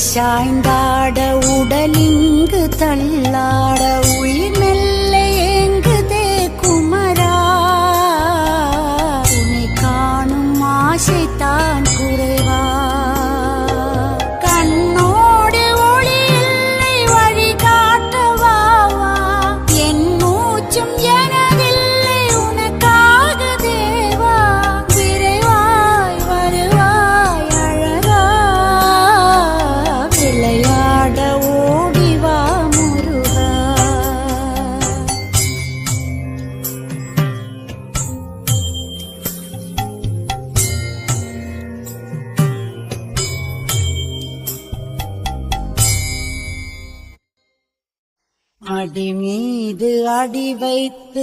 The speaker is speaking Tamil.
சாய்ந்தாட உடலிங்கு தள்ளாட உயிர் மெல்ல ஏங்குதே குமரா உன்னை காணும் ஆசைத்தான் குறைவா கண்ணோடு ஒளி இல்லை வழி காட்டவாவா என் மூச்சும் எனதில்லை உனக்காக தேவா விரைவாய் வருவாய் அழகா விளையாட ஓடிவா முருகா அடி மீது அடி வைத்து